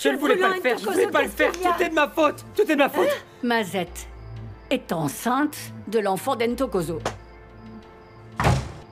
Je ne voulais pas le faire, je ne voulais pas le faire. Tout est de ma faute. Tout est de ma faute. Mazette est enceinte de l'enfant d'Entokozo.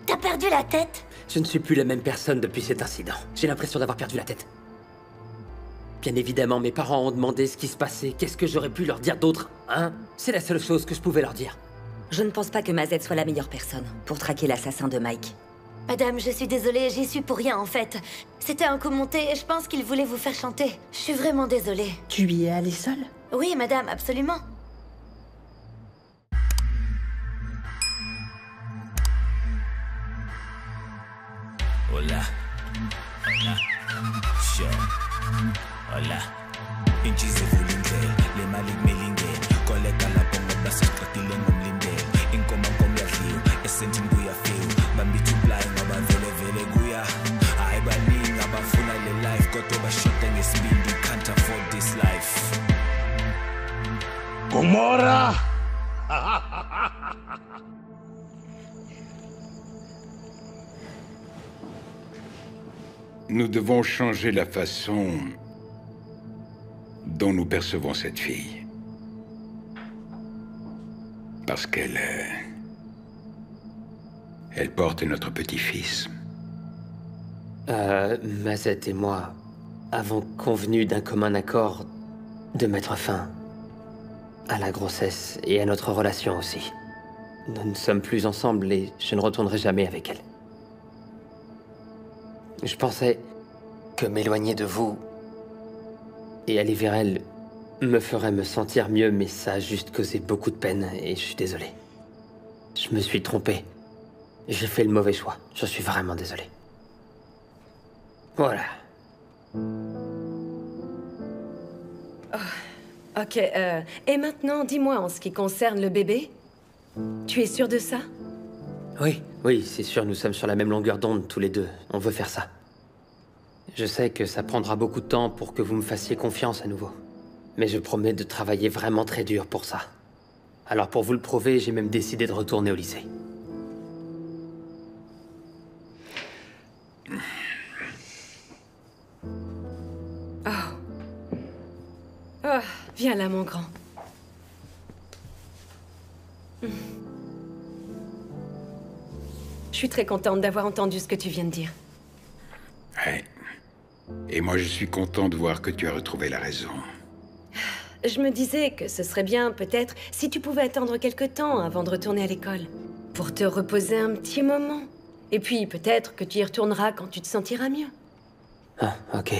T'as perdu la tête? Je ne suis plus la même personne depuis cet incident. J'ai l'impression d'avoir perdu la tête. Bien évidemment, mes parents ont demandé ce qui se passait. Qu'est-ce que j'aurais pu leur dire d'autre, hein? C'est la seule chose que je pouvais leur dire. Je ne pense pas que Mazette soit la meilleure personne pour traquer l'assassin de Mike. Madame, je suis désolée, j'y suis pour rien en fait. C'était un coup monté et je pense qu'il voulait vous faire chanter. Je suis vraiment désolée. Tu y es allée seule? Oui, madame, absolument. Hola. Hola. Sure. Hola. Inchi zivulindlela, le mali kumilingeni. Koleka lapho ngoba sesiqedile ngomlindelo. Inkomo yadliwa, esentini kuyafika. Bambithi ublind ngoba vele kuya. Hayi baningi abafuna le life kodwa bashoda ngesibindi. Can't afford this life. Gomorrah! Nous devons changer la façon dont nous percevons cette fille. Parce qu'elle porte notre petit-fils. Mazette et moi avons convenu d'un commun accord de mettre fin à la grossesse et à notre relation aussi. Nous ne sommes plus ensemble et je ne retournerai jamais avec elle. Je pensais que m'éloigner de vous et aller vers elle me ferait me sentir mieux, mais ça a juste causé beaucoup de peine et je suis désolé. Je me suis trompé. J'ai fait le mauvais choix. Je suis vraiment désolé. Voilà. Ok, et maintenant, dis-moi, en ce qui concerne le bébé, tu es sûr de ça? Oui, c'est sûr, nous sommes sur la même longueur d'onde tous les deux. On veut faire ça. Je sais que ça prendra beaucoup de temps pour que vous me fassiez confiance à nouveau. Mais je promets de travailler vraiment très dur pour ça. Alors pour vous le prouver, j'ai même décidé de retourner au lycée. Oh, viens là, mon grand. Je suis très contente d'avoir entendu ce que tu viens de dire. Ouais. Et moi, je suis content de voir que tu as retrouvé la raison. Je me disais que ce serait bien, peut-être, si tu pouvais attendre quelque temps avant de retourner à l'école. Pour te reposer un petit moment. Et puis, peut-être que tu y retourneras quand tu te sentiras mieux. Ah, ok.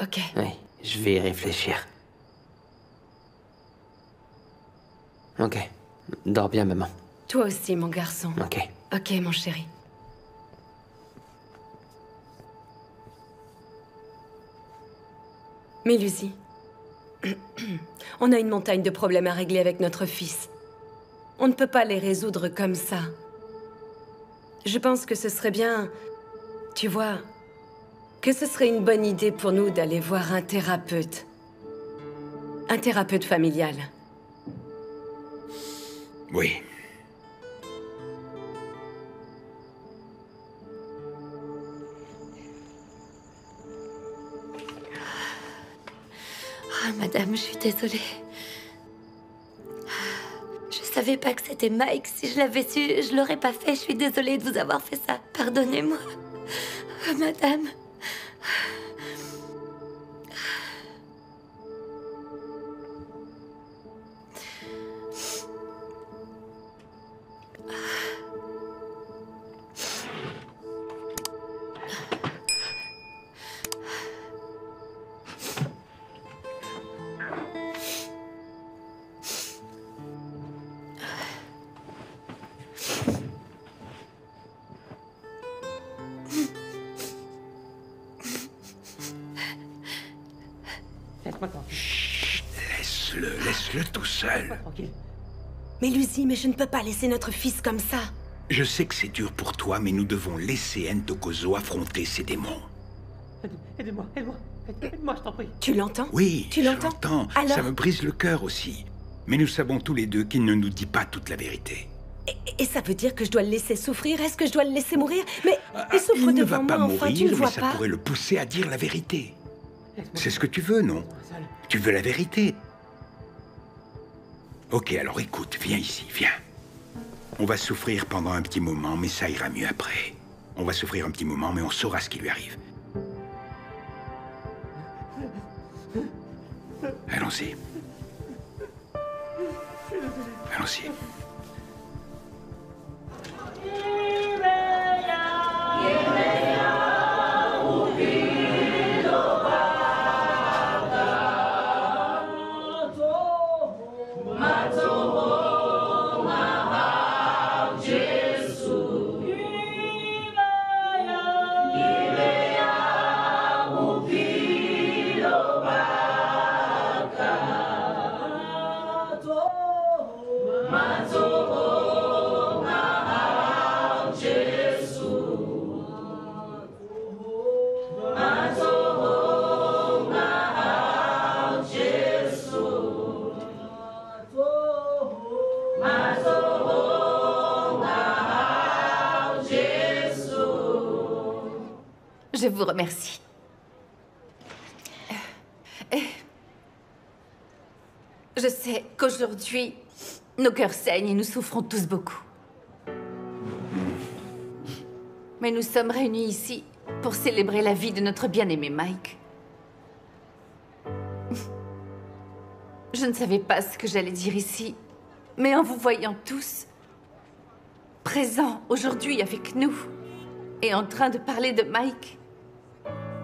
Ok. Oui, je vais y réfléchir. Ok. Dors bien, maman. Toi aussi, mon garçon. Ok. Ok, mon chéri. Mais Lucie, on a une montagne de problèmes à régler avec notre fils. On ne peut pas les résoudre comme ça. Je pense que ce serait bien, tu vois, que ce serait une bonne idée pour nous d'aller voir un thérapeute. Un thérapeute familial. Oui. Ah, madame, je suis désolée. Je savais pas que c'était Mike. Si je l'avais su, je l'aurais pas fait. Je suis désolée de vous avoir fait ça. Pardonnez-moi. Madame. Chut, laisse-le tout seul. Mais Lucie, mais je ne peux pas laisser notre fils comme ça. Je sais que c'est dur pour toi, mais nous devons laisser Entokozo affronter ses démons. Aidez-moi, je t'en prie. Tu l'entends? Oui, tu l'entends? je l'entends. Alors... Ça me brise le cœur aussi. Mais nous savons tous les deux qu'il ne nous dit pas toute la vérité. Et ça veut dire que je dois le laisser souffrir? Est-ce que je dois le laisser mourir? Mais il souffre il ne devant va pas moi, enfin, mourir, tu ne mais vois ça pas? pourrait le pousser à dire la vérité. C'est ce que tu veux, non? Tu veux la vérité? Ok, alors écoute, viens ici, viens. On va souffrir pendant un petit moment, mais ça ira mieux après. On va souffrir un petit moment, mais on saura ce qui lui arrive. Allons-y. Allons-y. Je vous remercie. Je sais qu'aujourd'hui, nos cœurs saignent et nous souffrons tous beaucoup. Mais nous sommes réunis ici pour célébrer la vie de notre bien-aimé Mike. Je ne savais pas ce que j'allais dire ici, mais en vous voyant tous, présents aujourd'hui avec nous, et en train de parler de Mike,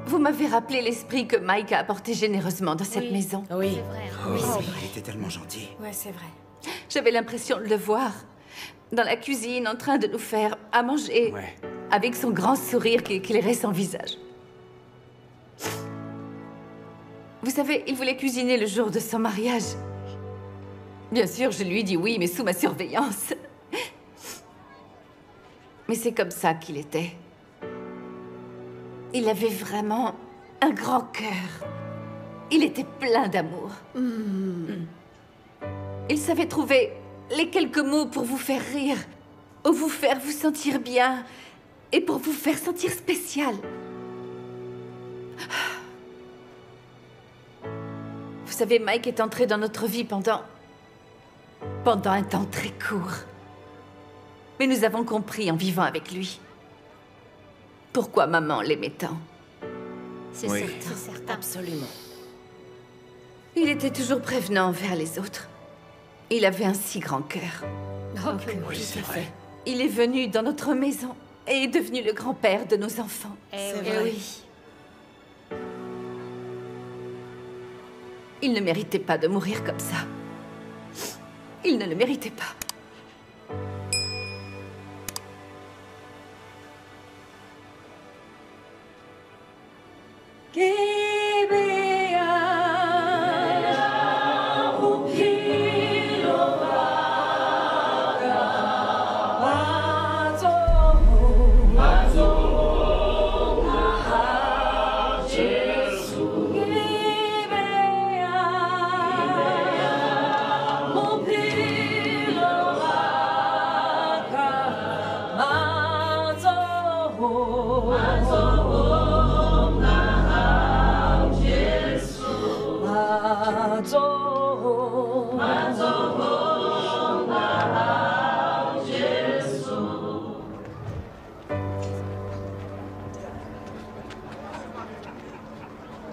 vous m'avez rappelé l'esprit que Mike a apporté généreusement dans cette maison. Oui. C'est vrai. Oui, Oui, c'est c'est vrai. vrai. Il était tellement gentil. Ouais, c'est vrai. J'avais l'impression de le voir dans la cuisine en train de nous faire à manger, Ouais. avec son grand sourire qui éclairait son visage. Vous savez, il voulait cuisiner le jour de son mariage. Bien sûr, je lui ai dit oui, mais sous ma surveillance. Mais c'est comme ça qu'il était. Il avait vraiment un grand cœur. Il était plein d'amour. Il savait trouver les quelques mots pour vous faire rire, ou vous faire vous sentir bien, et pour vous faire sentir spécial. Vous savez, Mike est entré dans notre vie pendant un temps très court. Mais nous avons compris en vivant avec lui pourquoi maman l'aimait tant. C'est Oui. certain. C'est certain. Absolument. Il était toujours prévenant envers les autres. Il avait un si grand cœur. Oh, que Oui, c'est vrai. Il est venu dans notre maison et est devenu le grand-père de nos enfants. C'est Eh vrai. oui. Il ne méritait pas de mourir comme ça. Il ne le méritait pas.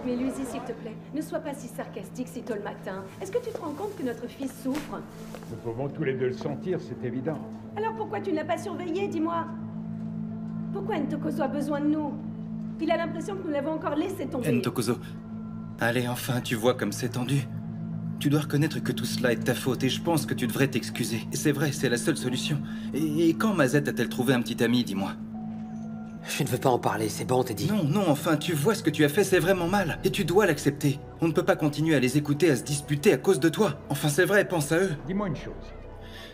Mais Lucy, s'il te plaît, ne sois pas si sarcastique si tôt le matin. Est-ce que tu te rends compte que notre fils souffre? Nous pouvons tous les deux le sentir, c'est évident. Alors pourquoi tu ne l'as pas surveillé, dis-moi? Pourquoi Ntokozo a besoin de nous? Il a l'impression que nous l'avons encore laissé tomber. Ntokozo, allez, enfin, tu vois comme c'est tendu. Tu dois reconnaître que tout cela est de ta faute et je pense que tu devrais t'excuser. C'est vrai, c'est la seule solution. Et quand Mazette a-t-elle trouvé un petit ami, dis-moi? Je ne veux pas en parler, c'est bon, Teddy. Non, non, enfin, tu vois ce que tu as fait, c'est vraiment mal. Et tu dois l'accepter. On ne peut pas continuer à les écouter, à se disputer à cause de toi. Enfin, c'est vrai, pense à eux. Dis-moi une chose.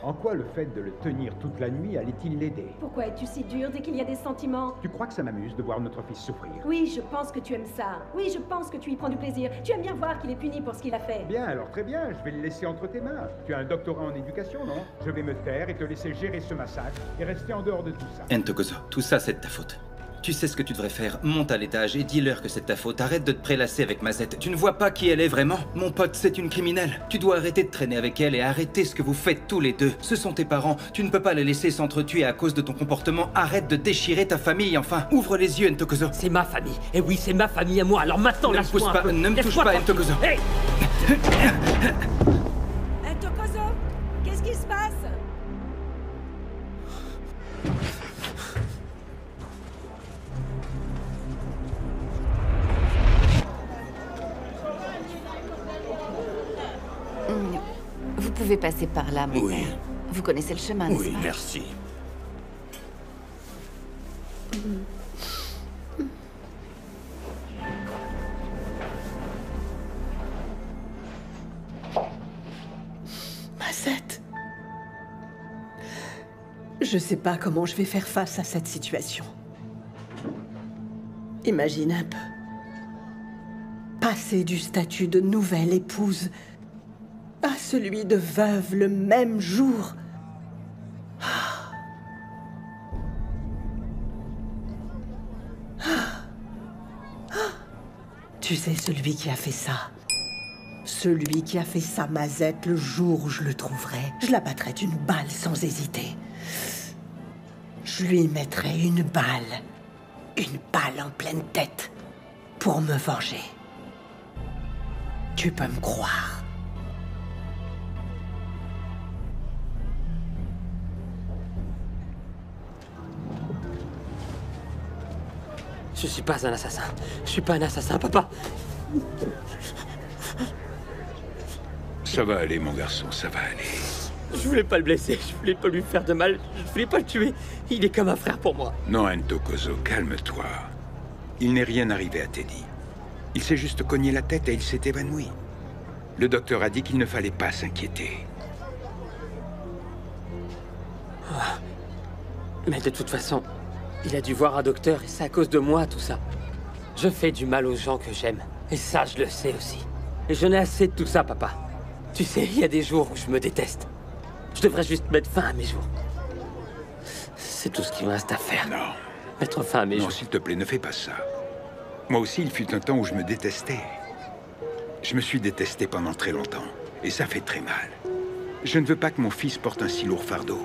En quoi le fait de le tenir toute la nuit allait-il l'aider? Pourquoi es-tu si dur dès qu'il y a des sentiments? Tu crois que ça m'amuse de voir notre fils souffrir? Oui, je pense que tu aimes ça. Oui, je pense que tu y prends du plaisir. Tu aimes bien voir qu'il est puni pour ce qu'il a fait. Bien, alors très bien, je vais le laisser entre tes mains. Tu as un doctorat en éducation, non? Je vais me taire et te laisser gérer ce massacre et rester en dehors de tout ça. Ntokozo, tout ça, c'est de ta faute. Tu sais ce que tu devrais faire. Monte à l'étage et dis-leur que c'est ta faute. Arrête de te prélasser avec Mazette. Tu ne vois pas qui elle est vraiment? Mon pote, c'est une criminelle. Tu dois arrêter de traîner avec elle et arrêter ce que vous faites tous les deux. Ce sont tes parents. Tu ne peux pas les laisser s'entretuer à cause de ton comportement. Arrête de déchirer ta famille, enfin. Ouvre les yeux, Ntokozo. C'est ma famille. Et oui, c'est ma famille à moi. Alors maintenant, lâche-moi un peu. Ne me touche pas, Ntokozo. Hey! Ntokozo, qu'est-ce qui se passe? Vous pouvez passer par là, mon Oui. père. Vous connaissez le chemin, n'est-ce Oui, pas? merci. Mazette. Je sais pas comment je vais faire face à cette situation. Imagine un peu. Passer du statut de nouvelle épouse à celui de veuve le même jour. Tu sais, celui qui a fait ça. Celui qui a fait ça, Mazette, le jour où je le trouverai, je la battrai d'une balle sans hésiter. Je lui mettrai une balle en pleine tête, pour me venger. Tu peux me croire. Je suis pas un assassin. Je suis pas un assassin, papa. Ça va aller, mon garçon, ça va aller. Je voulais pas le blesser, je voulais pas lui faire de mal, je voulais pas le tuer. Il est comme un frère pour moi. Non, Ntokozo, calme-toi. Il n'est rien arrivé à Teddy. Il s'est juste cogné la tête et il s'est évanoui. Le docteur a dit qu'il ne fallait pas s'inquiéter. Ah. Mais de toute façon, il a dû voir un docteur et c'est à cause de moi tout ça. Je fais du mal aux gens que j'aime. Et ça, je le sais aussi. Et j'en ai assez de tout ça, papa. Tu sais, il y a des jours où je me déteste. Je devrais juste mettre fin à mes jours. C'est tout ce qu'il me reste à faire. Non. Mettre fin à mes jours. Non, s'il te plaît, ne fais pas ça. Moi aussi, il fut un temps où je me détestais. Je me suis détesté pendant très longtemps. Et ça fait très mal. Je ne veux pas que mon fils porte un si lourd fardeau.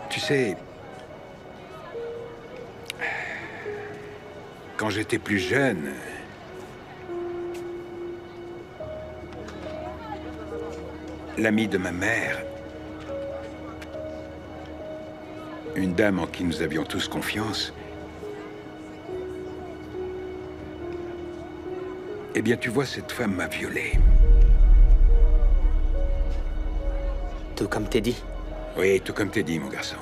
Tu sais... Quand j'étais plus jeune... L'ami de ma mère... Une dame en qui nous avions tous confiance... Eh bien, tu vois, cette femme m'a violé. Tout comme Teddy. Oui, tout comme Teddy, mon garçon.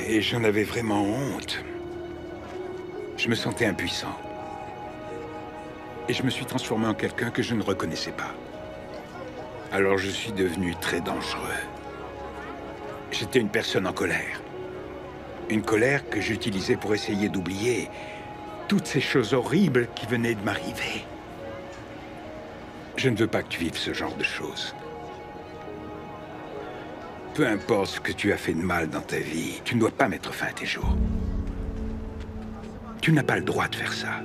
Et j'en avais vraiment honte. Je me sentais impuissant. Et je me suis transformé en quelqu'un que je ne reconnaissais pas. Alors je suis devenu très dangereux. J'étais une personne en colère. Une colère que j'utilisais pour essayer d'oublier toutes ces choses horribles qui venaient de m'arriver. Je ne veux pas que tu vives ce genre de choses. Peu importe ce que tu as fait de mal dans ta vie, tu ne dois pas mettre fin à tes jours. Tu n'as pas le droit de faire ça.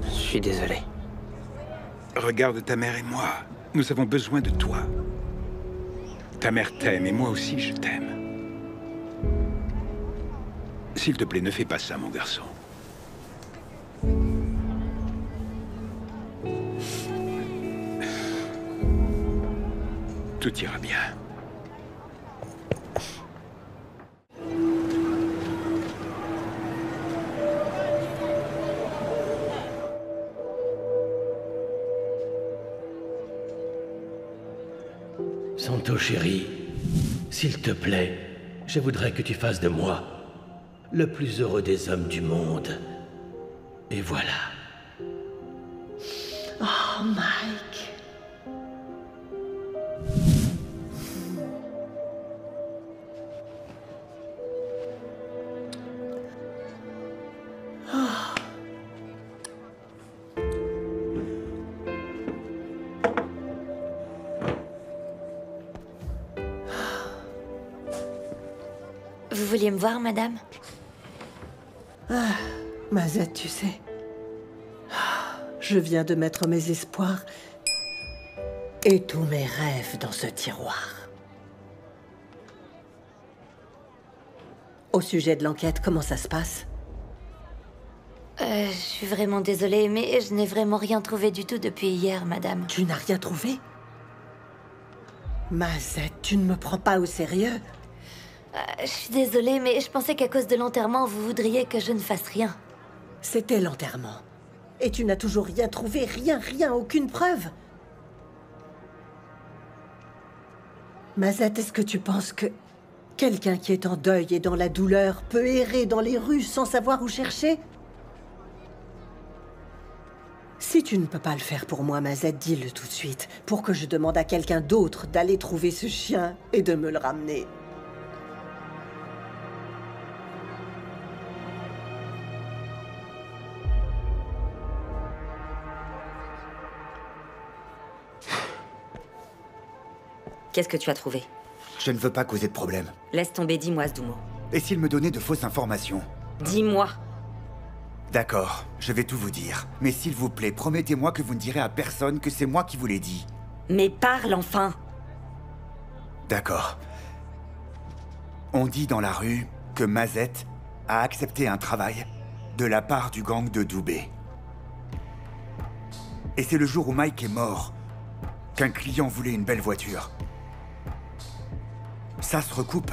Je suis désolé. Regarde ta mère et moi. Nous avons besoin de toi. Ta mère t'aime et moi aussi je t'aime. S'il te plaît, ne fais pas ça, mon garçon. Tout ira bien. Santo chéri, s'il te plaît, je voudrais que tu fasses de moi le plus heureux des hommes du monde. Et voilà. Oh, Mike. Vous vouliez me voir, madame? Ah, Mazette, tu sais. Je viens de mettre mes espoirs et tous mes rêves dans ce tiroir. Au sujet de l'enquête, comment ça se passe? Je suis vraiment désolée, mais je n'ai vraiment rien trouvé du tout depuis hier, madame. Tu n'as rien trouvé? Mazette, tu ne me prends pas au sérieux? Je suis désolée, mais je pensais qu'à cause de l'enterrement, vous voudriez que je ne fasse rien. C'était l'enterrement. Et tu n'as toujours rien trouvé, rien, aucune preuve. Mazette, est-ce que tu penses que quelqu'un qui est en deuil et dans la douleur peut errer dans les rues sans savoir où chercher? Si tu ne peux pas le faire pour moi, Mazette, dis-le tout de suite, pour que je demande à quelqu'un d'autre d'aller trouver ce chien et de me le ramener. Qu'est-ce que tu as trouvé? Je ne veux pas causer de problème. Laisse tomber, dis-moi, Zdoumo. Et s'il me donnait de fausses informations? Dis-moi. D'accord, je vais tout vous dire. Mais s'il vous plaît, promettez-moi que vous ne direz à personne que c'est moi qui vous l'ai dit. Mais parle enfin! D'accord. On dit dans la rue que Mazette a accepté un travail de la part du gang de Doubé. Et c'est le jour où Mike est mort qu'un client voulait une belle voiture. Ça se recoupe.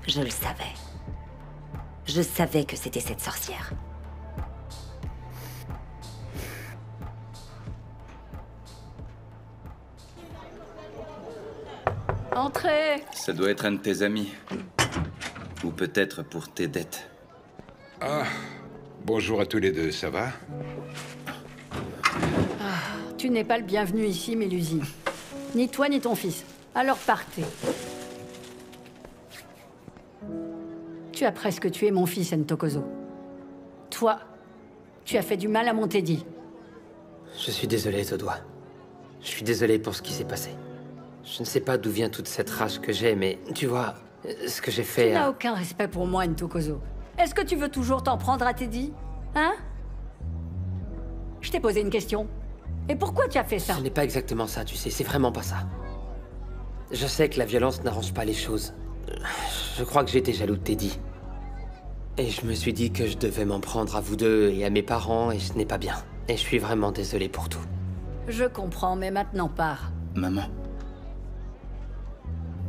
Je le savais. Je savais que c'était cette sorcière. Entrez! Ça doit être un de tes amis. Ou peut-être pour tes dettes. Ah, bonjour à tous les deux, ça va? Tu n'es pas le bienvenu ici, Mélusie. Ni toi, ni ton fils. Alors partez. Tu as presque tué mon fils, Ntokozo. Toi, tu as fait du mal à mon Teddy. Je suis désolé, Zodois. Je suis désolé pour ce qui s'est passé. Je ne sais pas d'où vient toute cette rage que j'ai, mais tu vois, ce que j'ai fait... Tu n'as aucun respect pour moi, Ntokozo. Est-ce que tu veux toujours t'en prendre à Teddy? Hein? Je t'ai posé une question. Et pourquoi tu as fait ça? Ce n'est pas exactement ça, tu sais, c'est vraiment pas ça. Je sais que la violence n'arrange pas les choses. Je crois que j'étais jaloux de Teddy. Et je me suis dit que je devais m'en prendre à vous deux et à mes parents, et ce n'est pas bien. Et je suis vraiment désolé pour tout. Je comprends, mais maintenant pars. Maman.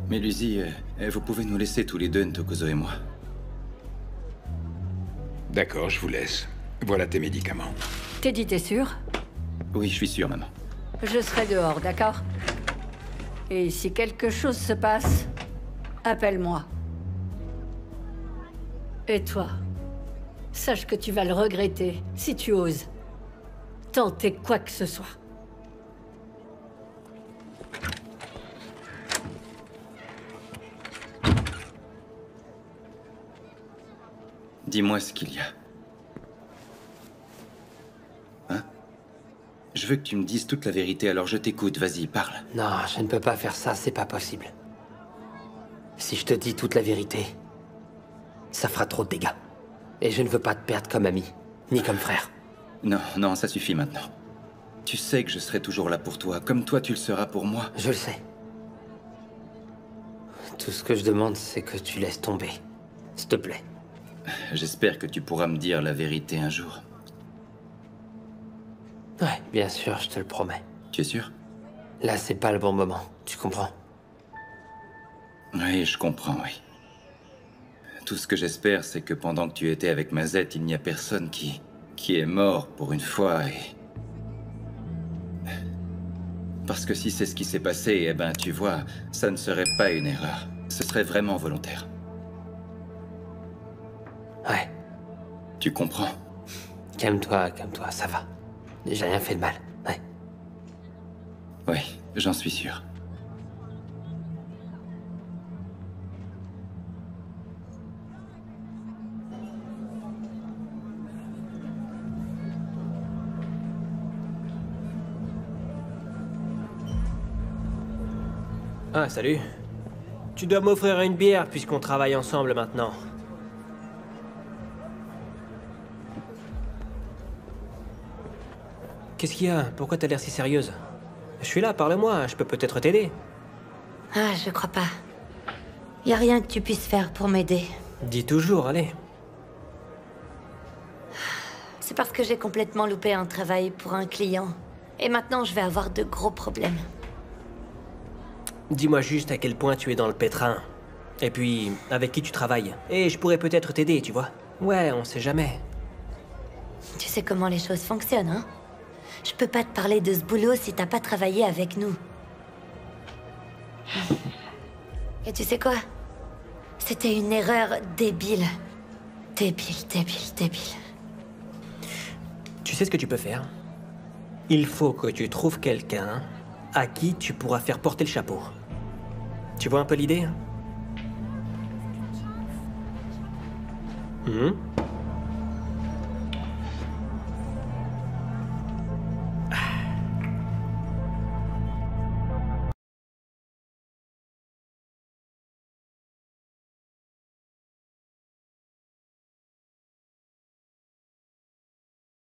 Mélusie, vous pouvez nous laisser tous les deux, Ntokozo et moi. D'accord, je vous laisse. Voilà tes médicaments. Teddy, t'es sûr? Oui, je suis sûr, maman. Je serai dehors, d'accord? Et si quelque chose se passe, appelle-moi. Et toi, sache que tu vas le regretter si tu oses tenter quoi que ce soit. Dis-moi ce qu'il y a. Hein? Je veux que tu me dises toute la vérité, alors je t'écoute, vas-y, parle. Non, je ne peux pas faire ça, c'est pas possible. Si je te dis toute la vérité, ça fera trop de dégâts. Et je ne veux pas te perdre comme ami, ni comme frère. Non, non, ça suffit maintenant. Tu sais que je serai toujours là pour toi, comme toi tu le seras pour moi. Je le sais. Tout ce que je demande, c'est que tu laisses tomber. S'il te plaît. J'espère que tu pourras me dire la vérité un jour. Ouais, bien sûr, je te le promets. Tu es sûr? Là, c'est pas le bon moment, tu comprends? Oui, je comprends, oui. Tout ce que j'espère, c'est que pendant que tu étais avec Mazette, il n'y a personne qui est mort pour une fois et... Parce que si c'est ce qui s'est passé, eh ben, tu vois, ça ne serait pas une erreur. Ce serait vraiment volontaire. Ouais. Tu comprends? Calme-toi, ça va. J'ai rien fait de mal, ouais. Oui, j'en suis sûr. Ah, salut. Tu dois m'offrir une bière puisqu'on travaille ensemble maintenant. Qu'est-ce qu'il y a? Pourquoi t'as l'air si sérieuse? Je suis là, parle-moi, je peux peut-être t'aider. Ah, je crois pas. Y a rien que tu puisses faire pour m'aider. Dis toujours, allez. C'est parce que j'ai complètement loupé un travail pour un client. Et maintenant, je vais avoir de gros problèmes. Dis-moi juste à quel point tu es dans le pétrin. Et puis, avec qui tu travailles. Et je pourrais peut-être t'aider, tu vois. Ouais, on sait jamais. Tu sais comment les choses fonctionnent, hein? Je peux pas te parler de ce boulot si t'as pas travaillé avec nous. Et tu sais quoi? C'était une erreur débile. Débile. Tu sais ce que tu peux faire? Il faut que tu trouves quelqu'un à qui tu pourras faire porter le chapeau. Tu vois un peu l'idée?